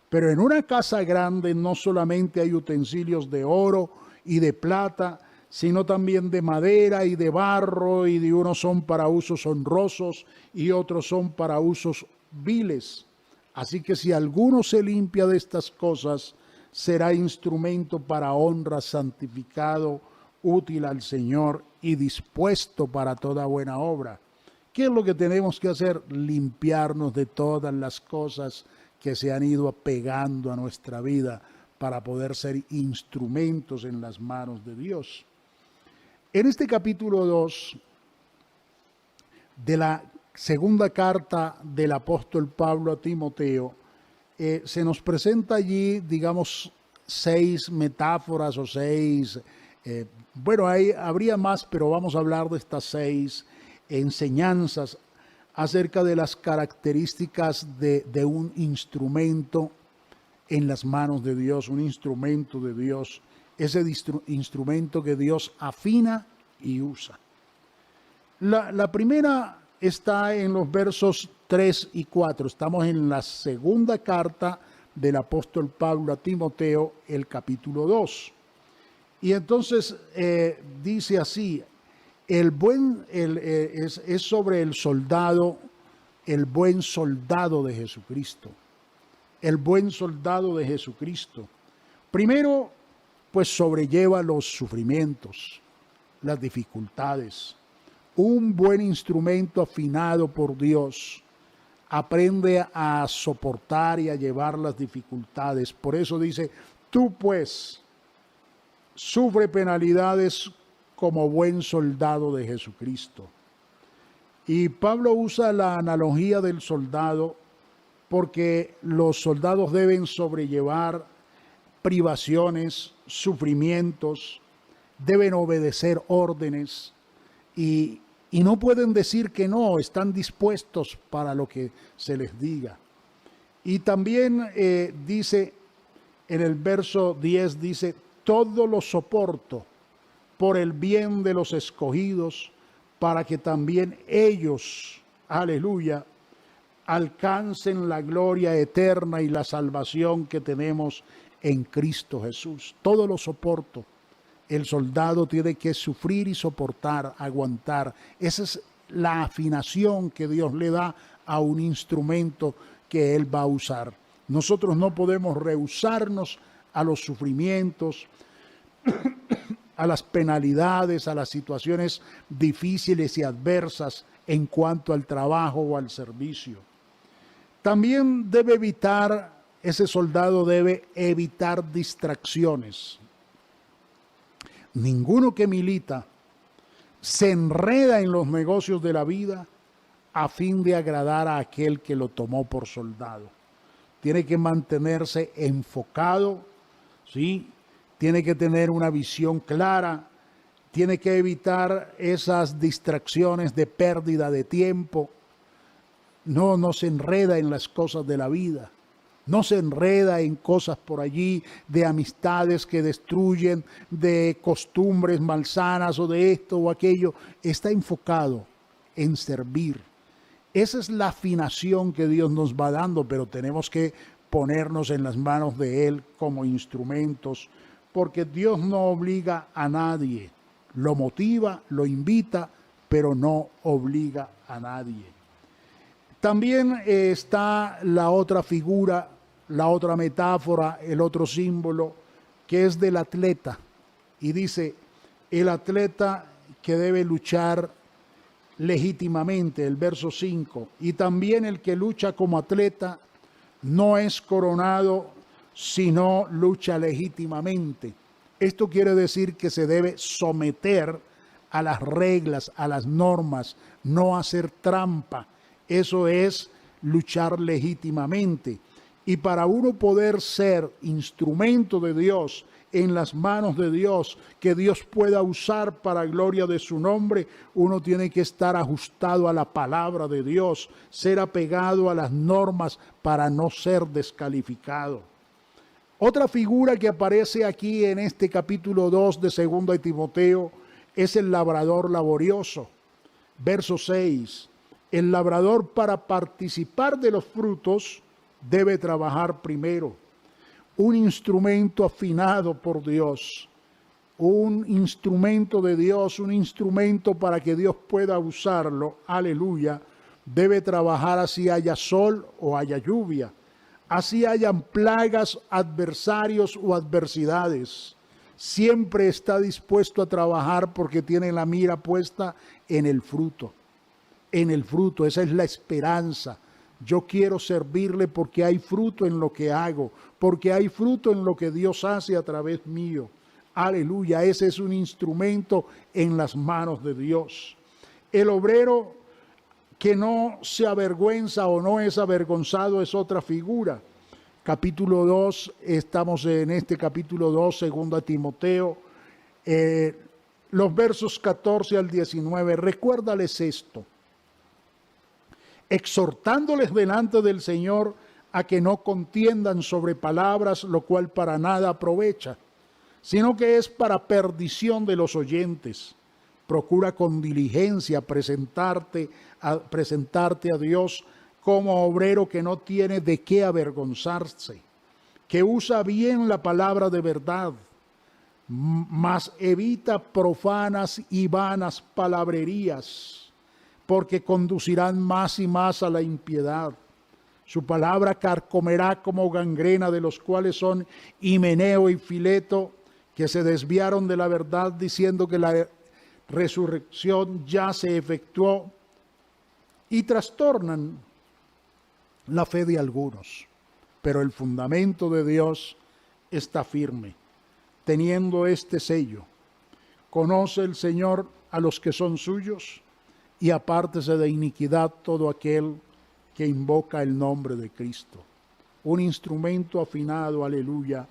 Pero en una casa grande no solamente hay utensilios de oro y de plata, sino también de madera y de barro, y de unos son para usos honrosos y otros son para usos viles. Así que si alguno se limpia de estas cosas, será instrumento para honra, santificado, útil al Señor y dispuesto para toda buena obra. ¿Qué es lo que tenemos que hacer? Limpiarnos de todas las cosas que se han ido apegando a nuestra vida para poder ser instrumentos en las manos de Dios. En este capítulo 2 de la segunda carta del apóstol Pablo a Timoteo, se nos presenta allí, digamos, 6 metáforas o 6, habría más, pero vamos a hablar de estas 6 enseñanzas acerca de las características de un instrumento en las manos de Dios, un instrumento de Dios, ese instrumento que Dios afina y usa. La primera está en los versos 3 y 4. Estamos en la segunda carta del apóstol Pablo a Timoteo, el capítulo 2. Y entonces dice así: es sobre el soldado, el buen soldado de Jesucristo. El buen soldado de Jesucristo. Primero, pues sobrelleva los sufrimientos, las dificultades. Un buen instrumento afinado por Dios aprende a soportar y a llevar las dificultades. Por eso dice: tú pues sufre penalidades como buen soldado de Jesucristo. Y Pablo usa la analogía del soldado porque los soldados deben sobrellevar privaciones, sufrimientos, deben obedecer órdenes y no pueden decir que no, están dispuestos para lo que se les diga. Y también dice en el verso 10, dice: todo lo soporto por el bien de los escogidos, para que también ellos, aleluya, alcancen la gloria eterna y la salvación que tenemos en Cristo Jesús. Todo lo soporto. El soldado tiene que sufrir y soportar, aguantar. Esa es la afinación que Dios le da a un instrumento que Él va a usar. Nosotros no podemos rehusarnos a los sufrimientos, a las penalidades, a las situaciones difíciles y adversas en cuanto al trabajo o al servicio. También ese soldado debe evitar distracciones. Ninguno que milita se enreda en los negocios de la vida a fin de agradar a aquel que lo tomó por soldado. Tiene que mantenerse enfocado, ¿sí? Tiene que tener una visión clara, tiene que evitar esas distracciones de pérdida de tiempo. No se enreda en las cosas de la vida. No se enreda en cosas por allí de amistades que destruyen, de costumbres malsanas o de esto o aquello. Está enfocado en servir. Esa es la afinación que Dios nos va dando, pero tenemos que ponernos en las manos de Él como instrumentos, porque Dios no obliga a nadie. Lo motiva, lo invita, pero no obliga a nadie. También está la otra figura, la otra metáfora, el otro símbolo, que es del atleta. y dice, el atleta que debe luchar legítimamente, el verso 5, y también el que lucha como atleta no es coronado si no lucha legítimamente. Esto quiere decir que se debe someter a las reglas, a las normas, no hacer trampa. Eso es luchar legítimamente. Y para uno poder ser instrumento de Dios, en las manos de Dios, que Dios pueda usar para gloria de su nombre, uno tiene que estar ajustado a la palabra de Dios, ser apegado a las normas para no ser descalificado. Otra figura que aparece aquí en este capítulo 2 de 2 de Timoteo es el labrador laborioso. Verso 6. El labrador, para participar de los frutos, debe trabajar primero. Un instrumento afinado por Dios, un instrumento de Dios, un instrumento para que Dios pueda usarlo, aleluya, debe trabajar así haya sol o haya lluvia, así hayan plagas, adversarios o adversidades. Siempre está dispuesto a trabajar porque tiene la mira puesta en el fruto. En el fruto, esa es la esperanza. Yo quiero servirle porque hay fruto en lo que hago, porque hay fruto en lo que Dios hace a través mío. Aleluya, ese es un instrumento en las manos de Dios. El obrero que no se avergüenza o no es avergonzado es otra figura. Capítulo 2, estamos en este capítulo 2, 2 Timoteo, los versos 14 al 19. Recuérdales esto, exhortándoles delante del Señor a que no contiendan sobre palabras, lo cual para nada aprovecha, sino que es para perdición de los oyentes. Procura con diligencia presentarte a Dios como obrero que no tiene de qué avergonzarse, que usa bien la palabra de verdad, mas evita profanas y vanas palabrerías, porque conducirán más y más a la impiedad. Su palabra carcomerá como gangrena, de los cuales son Himeneo y Fileto, que se desviaron de la verdad diciendo que la resurrección ya se efectuó, y trastornan la fe de algunos. Pero el fundamento de Dios está firme, teniendo este sello: conoce el Señor a los que son suyos, y apártese de iniquidad todo aquel que invoca el nombre de Cristo. Un instrumento afinado, aleluya,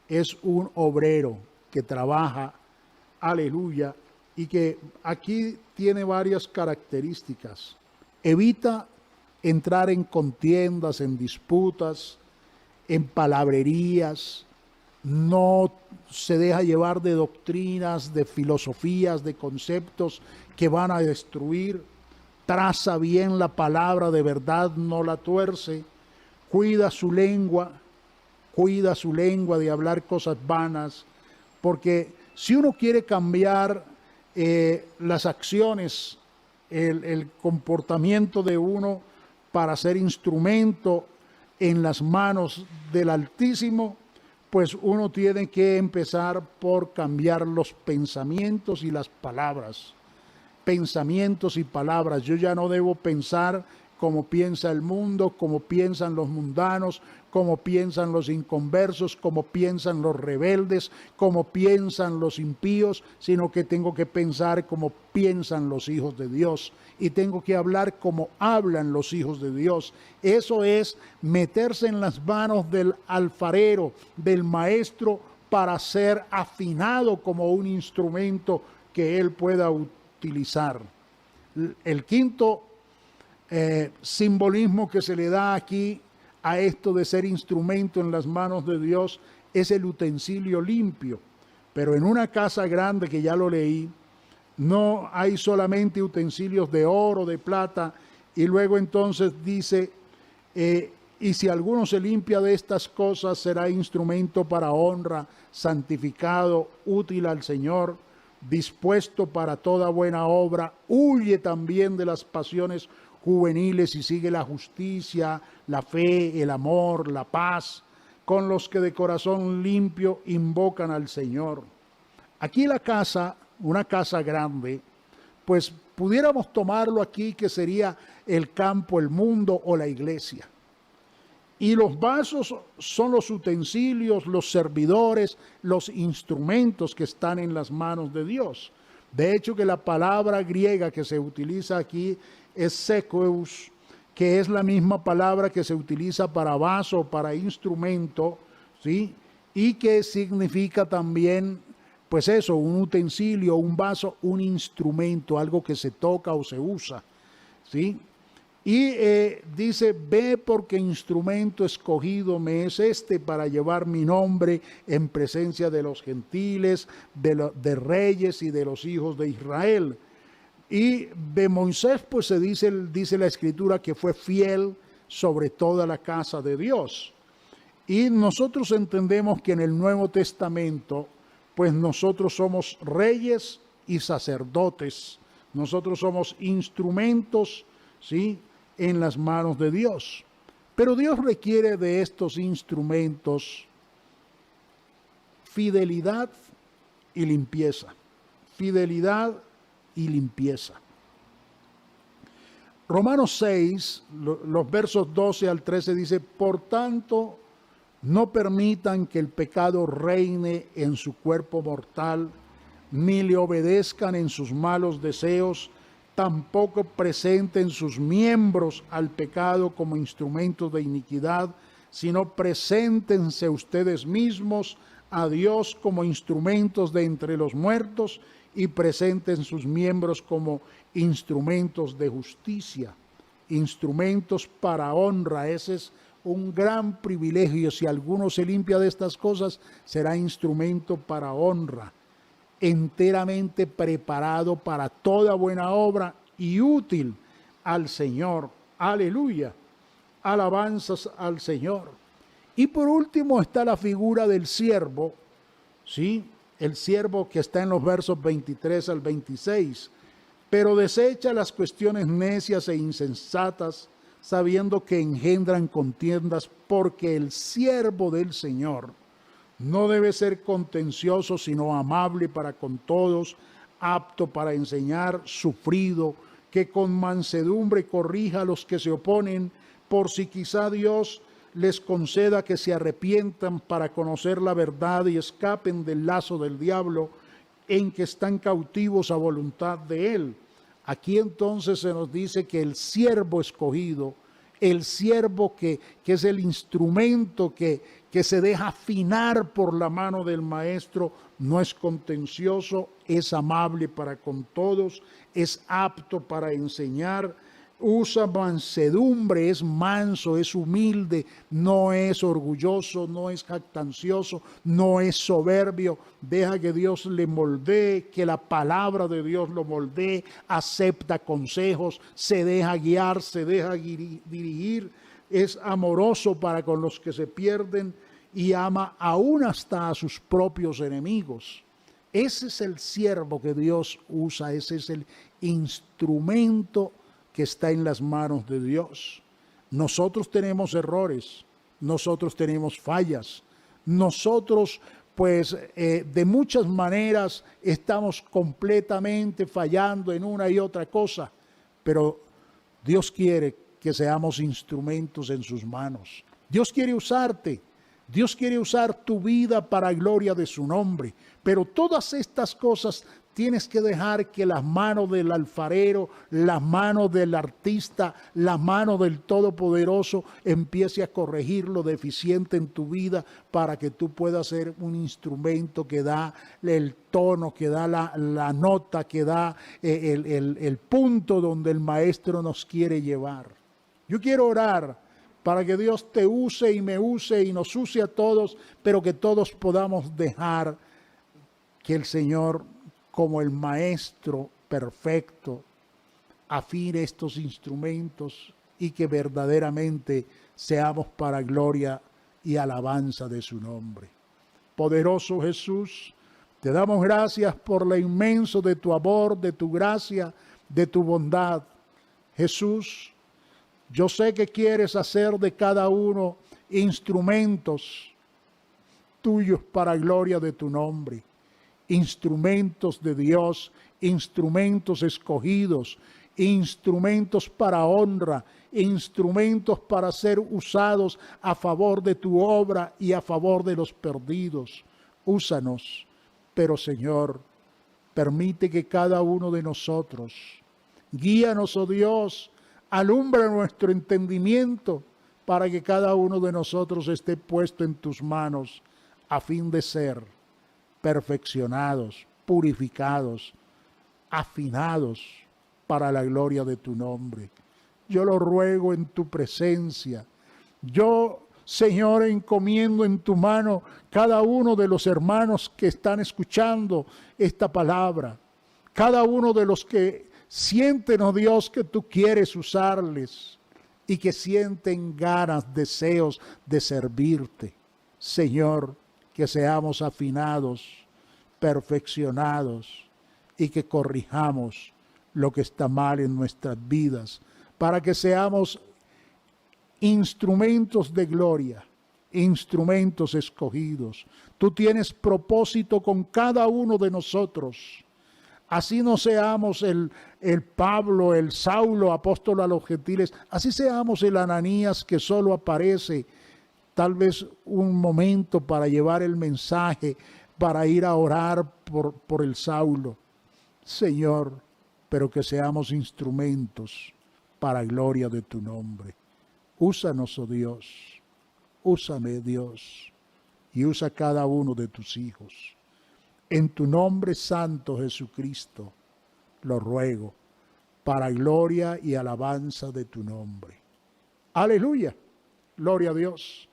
es un obrero que trabaja, aleluya, y que aquí tiene varias características. Evita entrar en contiendas, en disputas, en palabrerías, no se deja llevar de doctrinas, de filosofías, de conceptos que van a destruir. Traza bien la palabra de verdad, no la tuerce. Cuida su lengua de hablar cosas vanas, porque si uno quiere cambiar las acciones, el comportamiento de uno para ser instrumento en las manos del Altísimo, pues uno tiene que empezar por cambiar los pensamientos y las palabras. Pensamientos y palabras. Yo ya no debo pensar como piensa el mundo, como piensan los mundanos, como piensan los inconversos, como piensan los rebeldes, como piensan los impíos, sino que tengo que pensar como piensan los hijos de Dios y tengo que hablar como hablan los hijos de Dios. Eso es meterse en las manos del alfarero, del maestro, para ser afinado como un instrumento que él pueda utilizar. El quinto simbolismo que se le da aquí a esto de ser instrumento en las manos de Dios es el utensilio limpio. Pero en una casa grande, que ya lo leí, no hay solamente utensilios de oro, de plata, y luego entonces dice, y si alguno se limpia de estas cosas, será instrumento para honra, santificado, útil al Señor, dispuesto para toda buena obra. Huye también de las pasiones juveniles y sigue la justicia, la fe, el amor, la paz, con los que de corazón limpio invocan al Señor. Aquí la casa, una casa grande, pues pudiéramos tomarlo aquí que sería el campo, el mundo o la iglesia. Y los vasos son los utensilios, los servidores, los instrumentos que están en las manos de Dios. De hecho, que la palabra griega que se utiliza aquí es sekeus, que es la misma palabra que se utiliza para vaso, para instrumento, ¿sí? Y que significa también, pues eso, un utensilio, un vaso, un instrumento, algo que se toca o se usa, ¿sí? Y dice, ve porque instrumento escogido me es este para llevar mi nombre en presencia de los gentiles, de reyes y de los hijos de Israel. Y de Moisés, pues se dice la escritura que fue fiel sobre toda la casa de Dios. Y nosotros entendemos que en el Nuevo Testamento, pues nosotros somos reyes y sacerdotes. Nosotros somos instrumentos, ¿sí?, en las manos de Dios. Pero Dios requiere de estos instrumentos fidelidad y limpieza. Fidelidad y limpieza. Romanos 6, los versos 12 al 13 dice, por tanto, no permitan que el pecado reine en su cuerpo mortal, ni le obedezcan en sus malos deseos, tampoco presenten sus miembros al pecado como instrumentos de iniquidad, sino preséntense ustedes mismos a Dios como instrumentos de entre los muertos y presenten sus miembros como instrumentos de justicia, instrumentos para honra. Ese es un gran privilegio. Si alguno se limpia de estas cosas, será instrumento para honra, enteramente preparado para toda buena obra y útil al Señor. Aleluya. Alabanzas al Señor. Y por último está la figura del siervo, ¿sí? El siervo que está en los versos 23 al 26. Pero desecha las cuestiones necias e insensatas, sabiendo que engendran contiendas, porque el siervo del Señor no debe ser contencioso, sino amable para con todos, apto para enseñar, sufrido, que con mansedumbre corrija a los que se oponen, por si quizá Dios les conceda que se arrepientan para conocer la verdad y escapen del lazo del diablo en que están cautivos a voluntad de él. Aquí entonces se nos dice que el siervo escogido, el siervo que es el instrumento que se deja afinar por la mano del maestro, no es contencioso, es amable para con todos, es apto para enseñar, usa mansedumbre, es manso, es humilde, no es orgulloso, no es jactancioso, no es soberbio, deja que Dios le moldee, que la palabra de Dios lo moldee, acepta consejos, se deja guiar, se deja dirigir, es amoroso para con los que se pierden y ama aún hasta a sus propios enemigos. Ese es el siervo que Dios usa, ese es el instrumento que está en las manos de Dios. Nosotros tenemos errores, nosotros tenemos fallas, nosotros pues de muchas maneras estamos completamente fallando en una y otra cosa, pero Dios quiere que seamos instrumentos en sus manos. Dios quiere usarte. Dios quiere usar tu vida para gloria de su nombre, pero todas estas cosas tienes que dejar que las manos del alfarero, las manos del artista, la mano del Todopoderoso empiece a corregir lo deficiente en tu vida para que tú puedas ser un instrumento que da el tono, que da la nota, que da el punto donde el Maestro nos quiere llevar. Yo quiero orar para que Dios te use y me use y nos use a todos, pero que todos podamos dejar que el Señor, como el Maestro perfecto, afine estos instrumentos y que verdaderamente seamos para gloria y alabanza de su nombre. Poderoso Jesús, te damos gracias por lo inmenso de tu amor, de tu gracia, de tu bondad. Jesús, yo sé que quieres hacer de cada uno instrumentos tuyos para gloria de tu nombre. instrumentos de Dios, instrumentos escogidos, instrumentos para honra, instrumentos para ser usados a favor de tu obra y a favor de los perdidos. Úsanos, pero Señor, permite que cada uno de nosotros, guíanos, oh Dios, alumbra nuestro entendimiento para que cada uno de nosotros esté puesto en tus manos a fin de ser perfeccionados, purificados, afinados para la gloria de tu nombre. Yo lo ruego en tu presencia. Yo, Señor, encomiendo en tu mano cada uno de los hermanos que están escuchando esta palabra, cada uno de los que sienten, oh Dios, que tú quieres usarles y que sienten ganas, deseos de servirte. Señor, que seamos afinados, perfeccionados y que corrijamos lo que está mal en nuestras vidas, para que seamos instrumentos de gloria, instrumentos escogidos. Tú tienes propósito con cada uno de nosotros. Así no seamos el Pablo, el Saulo, apóstol a los gentiles, así seamos el Ananías que solo aparece tal vez un momento para llevar el mensaje, para ir a orar por el Saulo. Señor, pero que seamos instrumentos para gloria de tu nombre. Úsanos, oh Dios, úsame, Dios, y usa cada uno de tus hijos. En tu nombre santo, Jesucristo, lo ruego, para gloria y alabanza de tu nombre. Aleluya, gloria a Dios.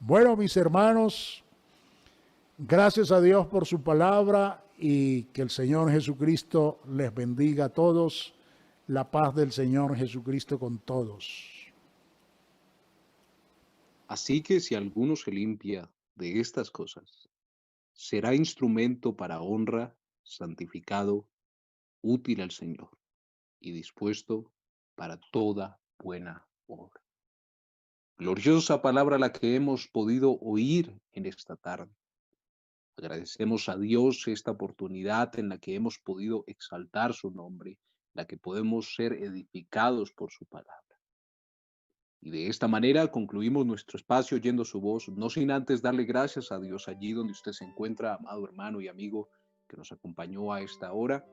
Bueno, mis hermanos, gracias a Dios por su palabra y que el Señor Jesucristo les bendiga a todos. La paz del Señor Jesucristo con todos. Así que si alguno se limpia de estas cosas, será instrumento para honra, santificado, útil al Señor y dispuesto para toda buena obra. Gloriosa palabra la que hemos podido oír en esta tarde. Agradecemos a Dios esta oportunidad en la que hemos podido exaltar su nombre, la que podemos ser edificados por su palabra. Y de esta manera concluimos nuestro espacio oyendo su voz, no sin antes darle gracias a Dios allí donde usted se encuentra, amado hermano y amigo que nos acompañó a esta hora,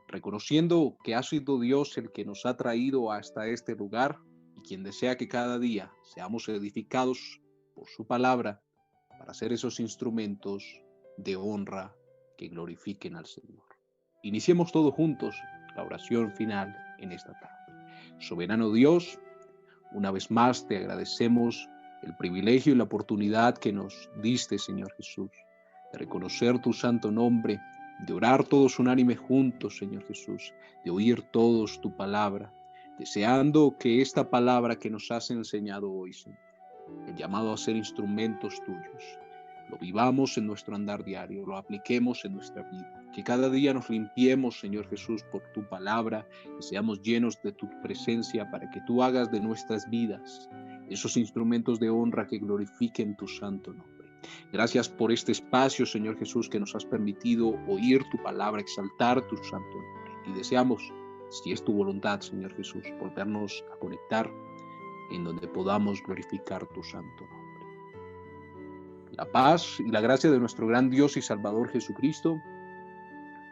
reconociendo que ha sido Dios el que nos ha traído hasta este lugar y quien desea que cada día seamos edificados por su palabra para ser esos instrumentos de honra que glorifiquen al Señor. Iniciemos todos juntos la oración final en esta tarde. Soberano Dios, una vez más te agradecemos el privilegio y la oportunidad que nos diste, Señor Jesús, de reconocer tu santo nombre, de orar todos unánime juntos, Señor Jesús, de oír todos tu palabra, deseando que esta palabra que nos has enseñado hoy, Señor, el llamado a ser instrumentos tuyos, lo vivamos en nuestro andar diario, lo apliquemos en nuestra vida, que cada día nos limpiemos, Señor Jesús, por tu palabra, que seamos llenos de tu presencia para que tú hagas de nuestras vidas esos instrumentos de honra que glorifiquen tu santo nombre. Gracias por este espacio, Señor Jesús, que nos has permitido oír tu palabra, exaltar tu santo nombre. Y deseamos, si es tu voluntad, Señor Jesús, volvernos a conectar en donde podamos glorificar tu santo nombre. La paz y la gracia de nuestro gran Dios y Salvador Jesucristo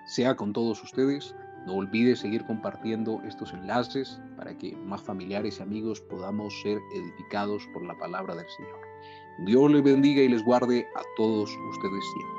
sea con todos ustedes. No olvide seguir compartiendo estos enlaces para que más familiares y amigos podamos ser edificados por la palabra del Señor. Dios les bendiga y les guarde a todos ustedes siempre.